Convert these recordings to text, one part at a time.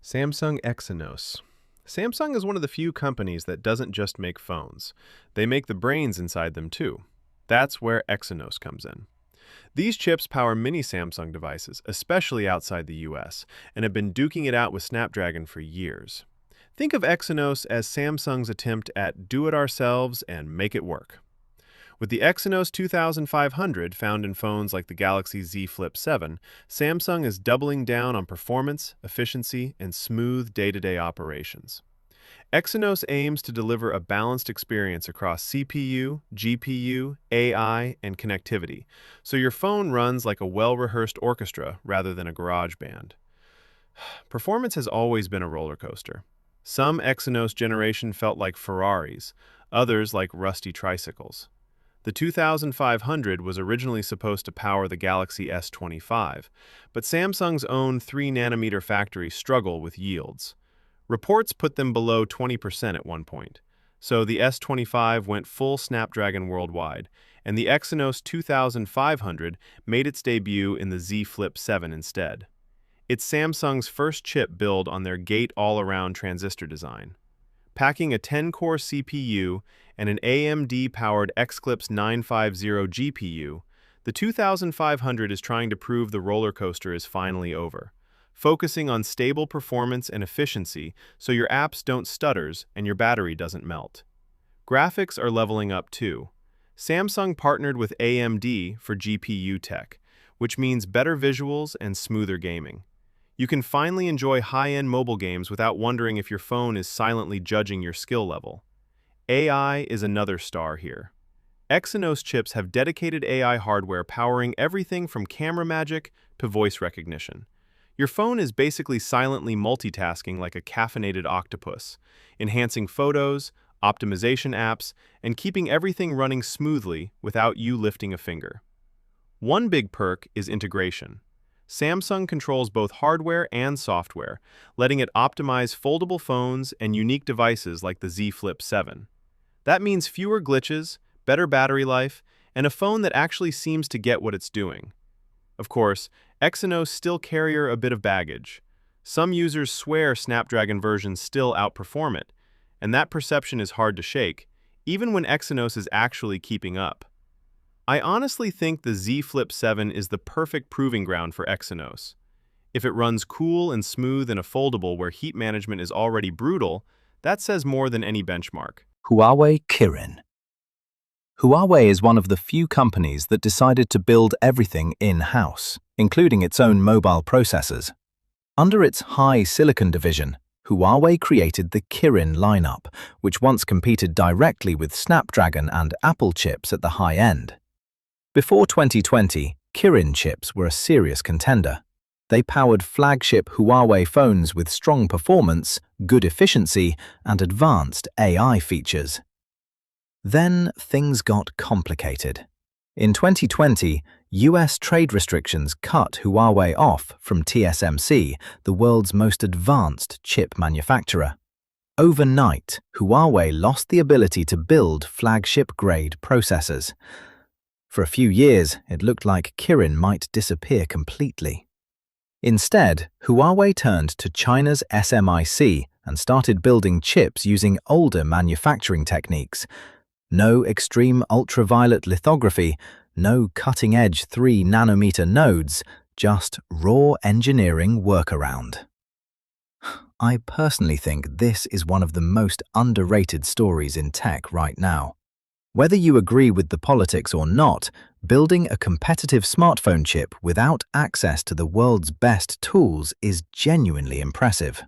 Samsung Exynos. Samsung is one of the few companies that doesn't just make phones. They make the brains inside them too. That's where Exynos comes in. These chips power many Samsung devices, especially outside the US, and have been duking it out with Snapdragon for years. Think of Exynos as Samsung's attempt at do-it-ourselves and make it work. With the Exynos 2500 found in phones like the Galaxy Z Flip 7, Samsung is doubling down on performance, efficiency, and smooth day-to-day operations. Exynos aims to deliver a balanced experience across CPU, GPU, AI, and connectivity, so your phone runs like a well-rehearsed orchestra rather than a garage band. Performance has always been a roller coaster. Some Exynos generation felt like Ferraris, others like rusty tricycles. The 2500 was originally supposed to power the Galaxy S25, but Samsung's own 3nm factory struggled with yields. Reports put them below 20% at one point, so the S25 went full Snapdragon worldwide, and the Exynos 2500 made its debut in the Z Flip 7 instead. It's Samsung's first chip built on their gate-all-around transistor design. Packing a 10-core CPU and an AMD-powered Xclipse 950 GPU, the 2500 is trying to prove the roller coaster is finally over, focusing on stable performance and efficiency so your apps don't stutter and your battery doesn't melt. Graphics are leveling up too. Samsung partnered with AMD for GPU tech, which means better visuals and smoother gaming. You can finally enjoy high-end mobile games without wondering if your phone is silently judging your skill level. AI is another star here. Exynos chips have dedicated AI hardware powering everything from camera magic to voice recognition. Your phone is basically silently multitasking like a caffeinated octopus, enhancing photos, optimization apps, and keeping everything running smoothly without you lifting a finger. One big perk is integration. Samsung controls both hardware and software, letting it optimize foldable phones and unique devices like the Z Flip 7. That means fewer glitches, better battery life, and a phone that actually seems to get what it's doing. Of course, Exynos still carry a bit of baggage. Some users swear Snapdragon versions still outperform it, and that perception is hard to shake, even when Exynos is actually keeping up. I honestly think the Z Flip 7 is the perfect proving ground for Exynos. If it runs cool and smooth in a foldable where heat management is already brutal, that says more than any benchmark. Huawei Kirin. Huawei is one of the few companies that decided to build everything in-house, including its own mobile processors. Under its high silicon division, Huawei created the Kirin lineup, which once competed directly with Snapdragon and Apple chips at the high end. Before 2020, Kirin chips were a serious contender. They powered flagship Huawei phones with strong performance, good efficiency, and advanced AI features. Then things got complicated. In 2020, US trade restrictions cut Huawei off from TSMC, the world's most advanced chip manufacturer. Overnight, Huawei lost the ability to build flagship-grade processors. For a few years, it looked like Kirin might disappear completely. Instead, Huawei turned to China's SMIC and started building chips using older manufacturing techniques. No extreme ultraviolet lithography, no cutting-edge 3nm nodes, just raw engineering workaround. I personally think this is one of the most underrated stories in tech right now. Whether you agree with the politics or not, building a competitive smartphone chip without access to the world's best tools is genuinely impressive.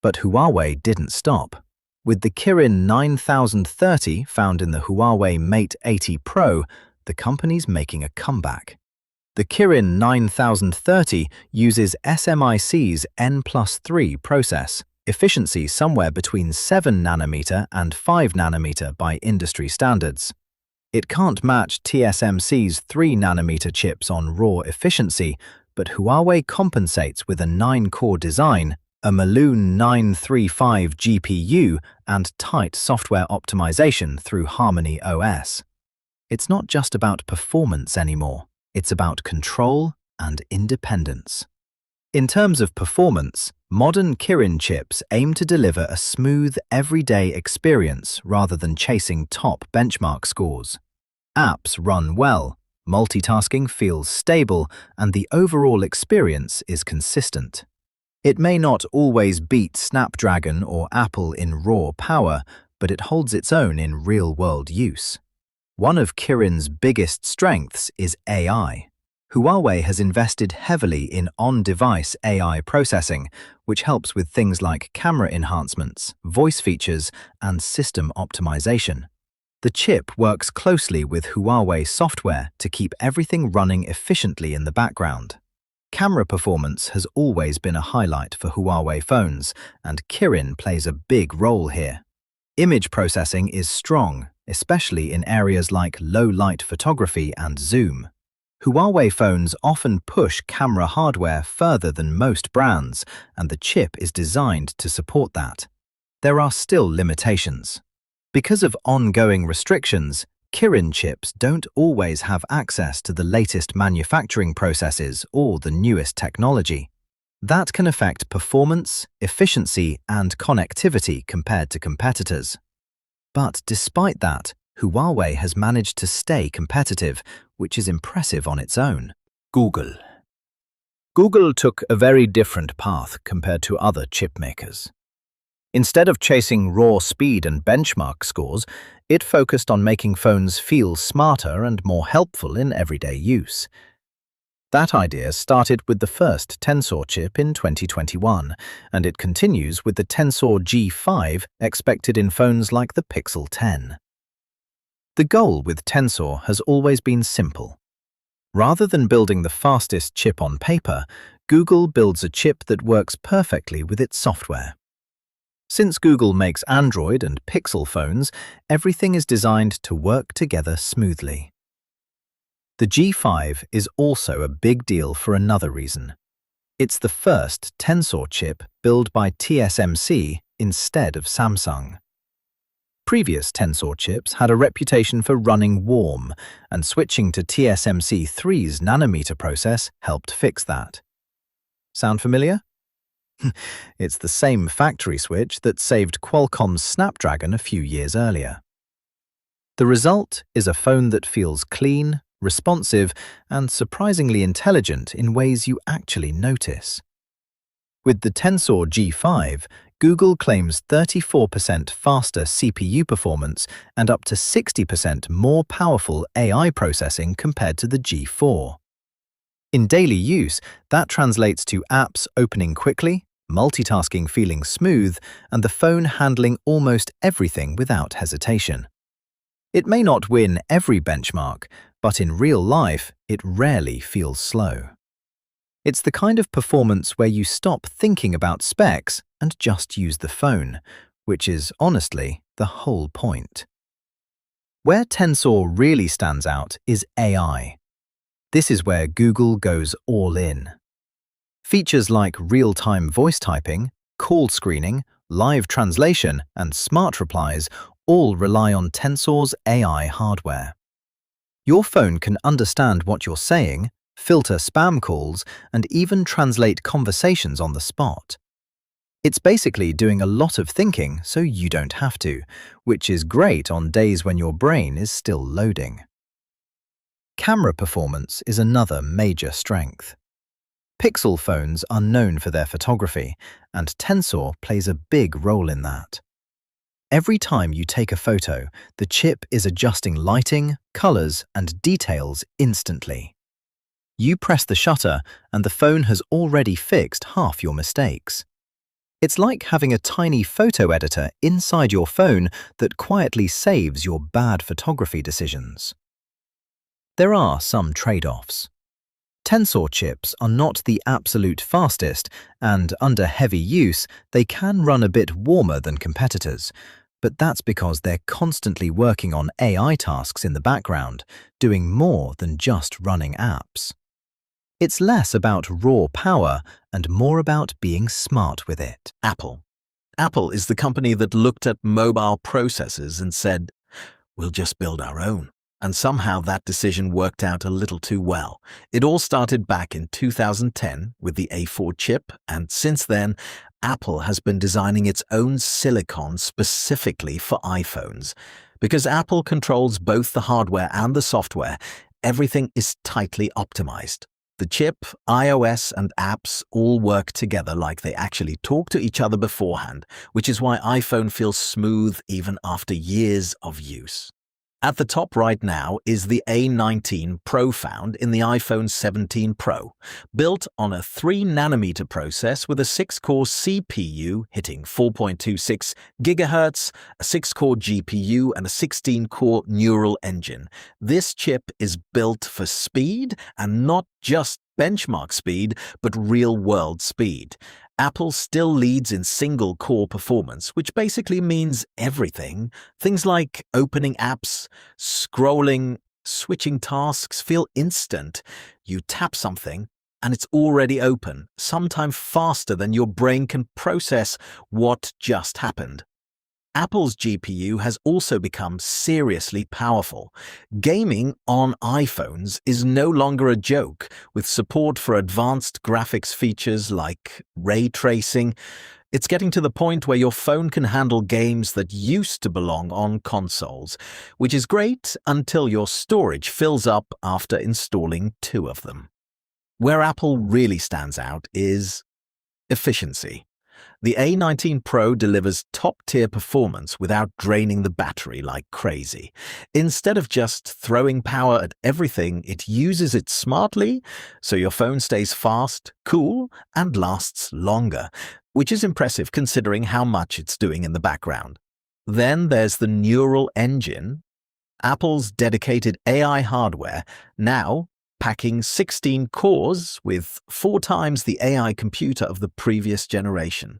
But Huawei didn't stop. With the Kirin 9030 found in the Huawei Mate 80 Pro, the company's making a comeback. The Kirin 9030 uses SMIC's N+3 process, efficiency somewhere between 7nm and 5nm by industry standards. It can't match TSMC's 3nm chips on raw efficiency, but Huawei compensates with a 9-core design, a Maloon 935 GPU, and tight software optimization through Harmony OS. It's not just about performance anymore, it's about control and independence. In terms of performance, Modern Kirin chips aim to deliver a smooth, everyday experience rather than chasing top benchmark scores. Apps run well, multitasking feels stable, and the overall experience is consistent. It may not always beat Snapdragon or Apple in raw power, but it holds its own in real-world use. One of Kirin's biggest strengths is AI. Huawei has invested heavily in on-device AI processing, which helps with things like camera enhancements, voice features, and system optimization. The chip works closely with Huawei software to keep everything running efficiently in the background. Camera performance has always been a highlight for Huawei phones, and Kirin plays a big role here. Image processing is strong, especially in areas like low-light photography and zoom. Huawei phones often push camera hardware further than most brands, and the chip is designed to support that. There are still limitations. Because of ongoing restrictions, Kirin chips don't always have access to the latest manufacturing processes or the newest technology. That can affect performance, efficiency, and connectivity compared to competitors. But despite that, Huawei has managed to stay competitive, which is impressive on its own. Google. Google took a very different path compared to other chip makers. Instead of chasing raw speed and benchmark scores, it focused on making phones feel smarter and more helpful in everyday use. That idea started with the first Tensor chip in 2021, and it continues with the Tensor G5 expected in phones like the Pixel 10. The goal with Tensor has always been simple. Rather than building the fastest chip on paper, Google builds a chip that works perfectly with its software. Since Google makes Android and Pixel phones, everything is designed to work together smoothly. The G5 is also a big deal for another reason. It's the first Tensor chip built by TSMC instead of Samsung. Previous Tensor chips had a reputation for running warm, and switching to TSMC3's nanometer process helped fix that. Sound familiar? It's the same factory switch that saved Qualcomm's Snapdragon a few years earlier. The result is a phone that feels clean, responsive, and surprisingly intelligent in ways you actually notice. With the Tensor G5, Google claims 34% faster CPU performance and up to 60% more powerful AI processing compared to the G4. In daily use, that translates to apps opening quickly, multitasking feeling smooth, and the phone handling almost everything without hesitation. It may not win every benchmark, but in real life, it rarely feels slow. It's the kind of performance where you stop thinking about specs and just use the phone, which is, honestly, the whole point. Where Tensor really stands out is AI. This is where Google goes all in. Features like real-time voice typing, call screening, live translation, and smart replies all rely on Tensor's AI hardware. Your phone can understand what you're saying, filter spam calls, and even translate conversations on the spot. It's basically doing a lot of thinking so you don't have to, which is great on days when your brain is still loading. Camera performance is another major strength. Pixel phones are known for their photography, and Tensor plays a big role in that. Every time you take a photo, the chip is adjusting lighting, colors, and details instantly. You press the shutter, and the phone has already fixed half your mistakes. It's like having a tiny photo editor inside your phone that quietly saves your bad photography decisions. There are some trade-offs. Tensor chips are not the absolute fastest, and under heavy use, they can run a bit warmer than competitors, but that's because they're constantly working on AI tasks in the background, doing more than just running apps. It's less about raw power and more about being smart with it. Apple. Apple is the company that looked at mobile processors and said, we'll just build our own. And somehow that decision worked out a little too well. It all started back in 2010 with the A4 chip, and since then, Apple has been designing its own silicon specifically for iPhones. Because Apple controls both the hardware and the software, everything is tightly optimized. The chip, iOS, and apps all work together like they actually talk to each other beforehand, which is why iPhone feels smooth even after years of use. At the top right now is the A19 Pro found in the iPhone 17 Pro, built on a 3nm process with a 6-core CPU hitting 4.26 GHz, a 6-core GPU, and a 16-core neural engine. This chip is built for speed, and not just benchmark speed, but real-world speed. Apple still leads in single-core performance, which basically means everything. Things like opening apps, scrolling, switching tasks feel instant. You tap something, and it's already open, sometimes faster than your brain can process what just happened. Apple's GPU has also become seriously powerful. Gaming on iPhones is no longer a joke, with support for advanced graphics features like ray tracing. It's getting to the point where your phone can handle games that used to belong on consoles, which is great until your storage fills up after installing 2 of them. Where Apple really stands out is efficiency. The A19 Pro delivers top-tier performance without draining the battery like crazy. Instead of just throwing power at everything, it uses it smartly, so your phone stays fast, cool, and lasts longer, which is impressive considering how much it's doing in the background. Then there's the neural engine, Apple's dedicated AI hardware, now packing 16 cores with 4 times the AI computer of the previous generation.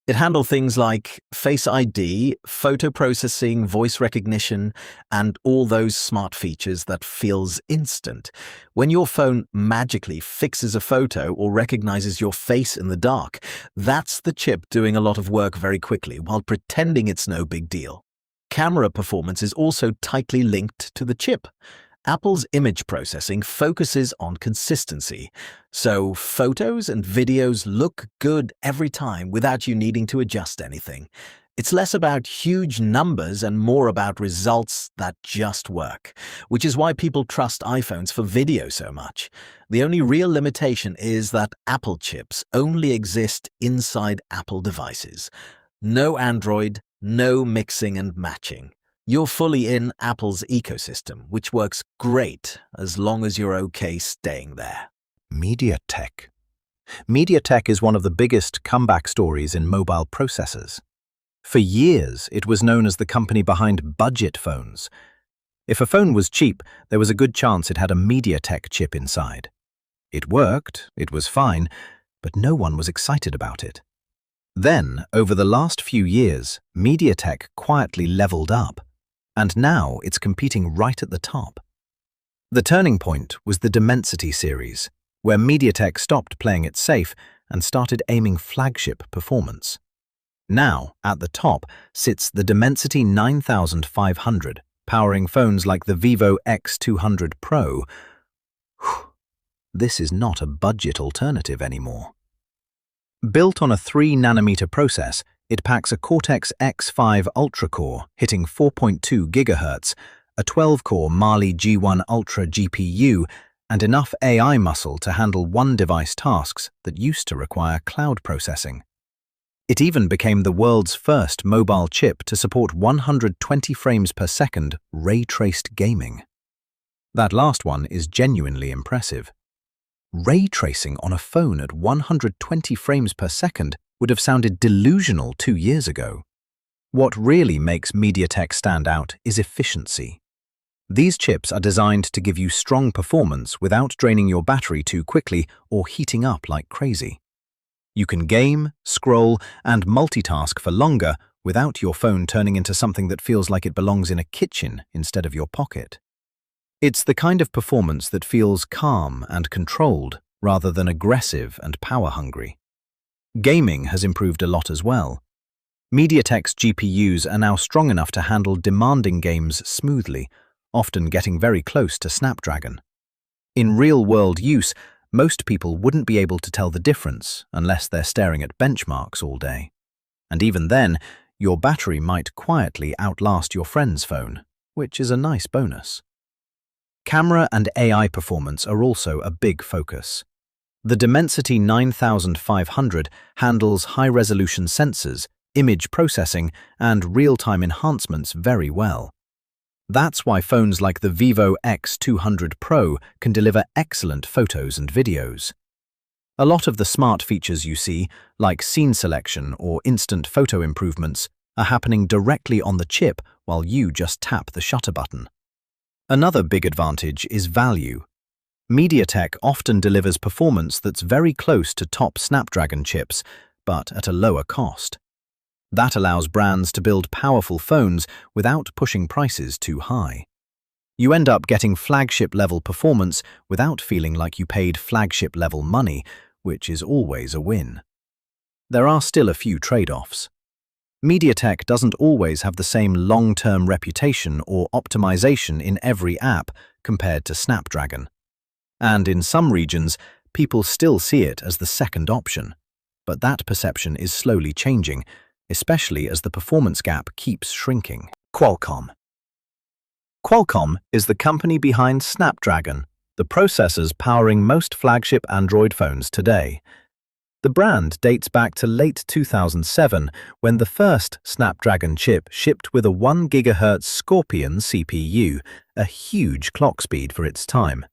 It handles things like Face ID, photo processing, voice recognition, and all those smart features that feels instant. When your phone magically fixes a photo or recognizes your face in the dark, that's the chip doing a lot of work very quickly while pretending it's no big deal. Camera performance is also tightly linked to the chip. Apple's image processing focuses on consistency, so photos and videos look good every time without you needing to adjust anything. It's less about huge numbers and more about results that just work, which is why people trust iPhones for video so much. The only real limitation is that Apple chips only exist inside Apple devices. No Android, no mixing and matching. You're fully in Apple's ecosystem, which works great as long as you're okay staying there. MediaTek. MediaTek is one of the biggest comeback stories in mobile processors. For years, it was known as the company behind budget phones. If a phone was cheap, there was a good chance it had a MediaTek chip inside. It worked, it was fine, but no one was excited about it. Then, over the last few years, MediaTek quietly leveled up. And now it's competing right at the top. The turning point was the Dimensity series, where MediaTek stopped playing it safe and started aiming flagship performance. Now, at the top, sits the Dimensity 9500, powering phones like the Vivo X200 Pro. This is not a budget alternative anymore. Built on a 3nm process, it packs a Cortex-X5 Ultra-core hitting 4.2 GHz, a 12-core Mali G1 Ultra GPU, and enough AI muscle to handle one-device tasks that used to require cloud processing. It even became the world's first mobile chip to support 120 frames per second ray-traced gaming. That last one is genuinely impressive. Ray tracing on a phone at 120 frames per second would have sounded delusional 2 years ago. What really makes MediaTek stand out is efficiency. These chips are designed to give you strong performance without draining your battery too quickly or heating up like crazy. You can game, scroll, and multitask for longer without your phone turning into something that feels like it belongs in a kitchen instead of your pocket. It's the kind of performance that feels calm and controlled rather than aggressive and power-hungry. Gaming has improved a lot as well. MediaTek's GPUs are now strong enough to handle demanding games smoothly, often getting very close to Snapdragon. In real-world use, most people wouldn't be able to tell the difference unless they're staring at benchmarks all day. And even then, your battery might quietly outlast your friend's phone, which is a nice bonus. Camera and AI performance are also a big focus. The Dimensity 9500 handles high-resolution sensors, image processing, and real-time enhancements very well. That's why phones like the Vivo X200 Pro can deliver excellent photos and videos. A lot of the smart features you see, like scene selection or instant photo improvements, are happening directly on the chip while you just tap the shutter button. Another big advantage is value. MediaTek often delivers performance that's very close to top Snapdragon chips, but at a lower cost. That allows brands to build powerful phones without pushing prices too high. You end up getting flagship-level performance without feeling like you paid flagship-level money, which is always a win. There are still a few trade-offs. MediaTek doesn't always have the same long-term reputation or optimization in every app compared to Snapdragon. And in some regions, people still see it as the second option. But that perception is slowly changing, especially as the performance gap keeps shrinking. Qualcomm. Qualcomm is the company behind Snapdragon, the processors powering most flagship Android phones today. The brand dates back to late 2007, when the first Snapdragon chip shipped with a 1 GHz Scorpion CPU, a huge clock speed for its time.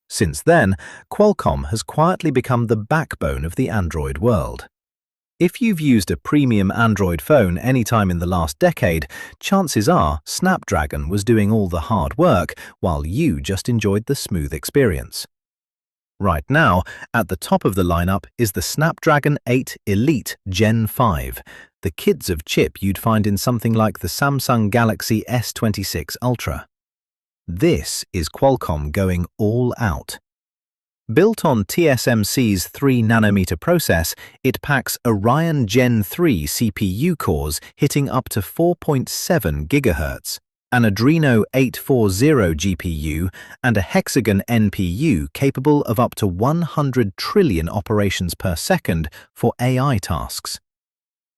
Since then, Qualcomm has quietly become the backbone of the Android world. If you've used a premium Android phone anytime in the last decade, chances are Snapdragon was doing all the hard work while you just enjoyed the smooth experience. Right now, at the top of the lineup is the Snapdragon 8 Elite Gen 5, the kids of chip you'd find in something like the Samsung Galaxy S26 Ultra. This is Qualcomm going all out. Built on TSMC's 3nm process, it packs Orion Gen 3 CPU cores hitting up to 4.7 GHz, an Adreno 840 GPU, and a Hexagon NPU capable of up to 100 trillion operations per second for AI tasks.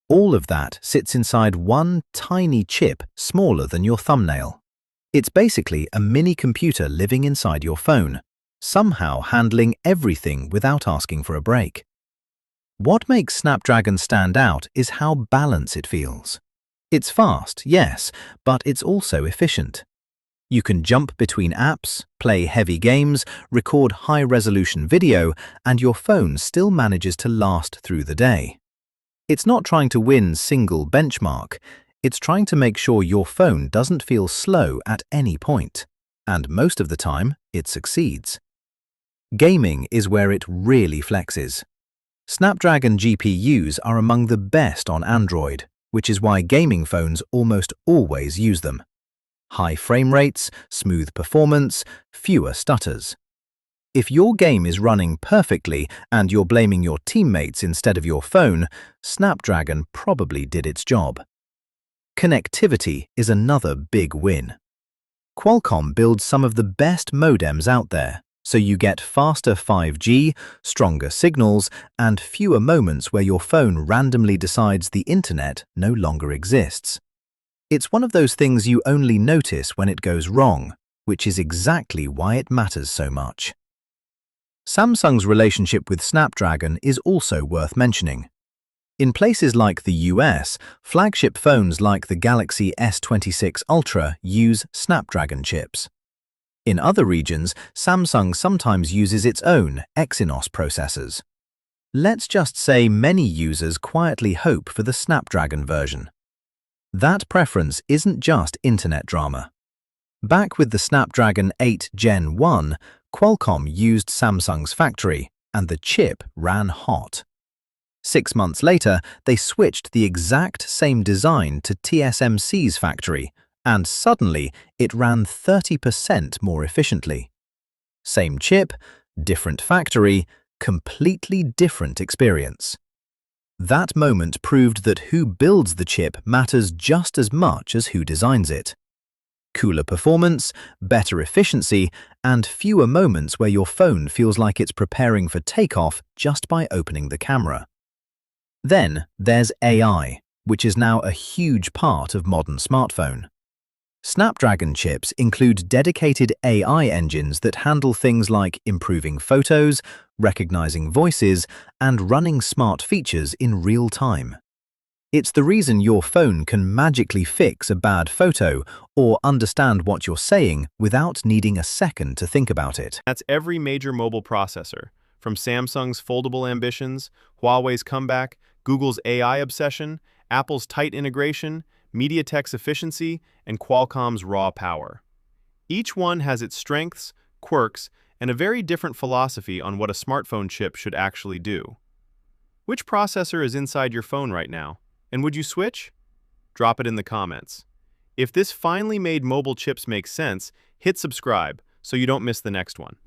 All of that sits inside one tiny chip smaller than your thumbnail. It's basically a mini computer living inside your phone, somehow handling everything without asking for a break. What makes Snapdragon stand out is how balanced it feels. It's fast, yes, but it's also efficient. You can jump between apps, play heavy games, record high-resolution video, and your phone still manages to last through the day. It's not trying to win single benchmark, it's trying to make sure your phone doesn't feel slow at any point, and most of the time, it succeeds. Gaming is where it really flexes. Snapdragon GPUs are among the best on Android, which is why gaming phones almost always use them. High frame rates, smooth performance, fewer stutters. If your game is running perfectly and you're blaming your teammates instead of your phone, Snapdragon probably did its job. Connectivity is another big win. Qualcomm builds some of the best modems out there, so you get faster 5G, stronger signals, and fewer moments where your phone randomly decides the internet no longer exists. It's one of those things you only notice when it goes wrong, which is exactly why it matters so much. Samsung's relationship with Snapdragon is also worth mentioning. In places like the US, flagship phones like the Galaxy S26 Ultra use Snapdragon chips. In other regions, Samsung sometimes uses its own Exynos processors. Let's just say many users quietly hope for the Snapdragon version. That preference isn't just internet drama. Back with the Snapdragon 8 Gen 1, Qualcomm used Samsung's factory, and the chip ran hot. 6 months later, they switched the exact same design to TSMC's factory, and suddenly it ran 30% more efficiently. Same chip, different factory, completely different experience. That moment proved that who builds the chip matters just as much as who designs it. cooler performance, better efficiency, and fewer moments where your phone feels like it's preparing for takeoff just by opening the camera. Then there's AI, which is now a huge part of modern smartphone. Snapdragon chips include dedicated AI engines that handle things like improving photos, recognizing voices, and running smart features in real time. It's the reason your phone can magically fix a bad photo or understand what you're saying without needing a second to think about it. That's every major mobile processor, from Samsung's foldable ambitions, Huawei's comeback, Google's AI obsession, Apple's tight integration, MediaTek's efficiency, and Qualcomm's raw power. Each one has its strengths, quirks, and a very different philosophy on what a smartphone chip should actually do. Which processor is inside your phone right now? And would you switch? Drop it in the comments. If this finely made mobile chips make sense, hit subscribe so you don't miss the next one.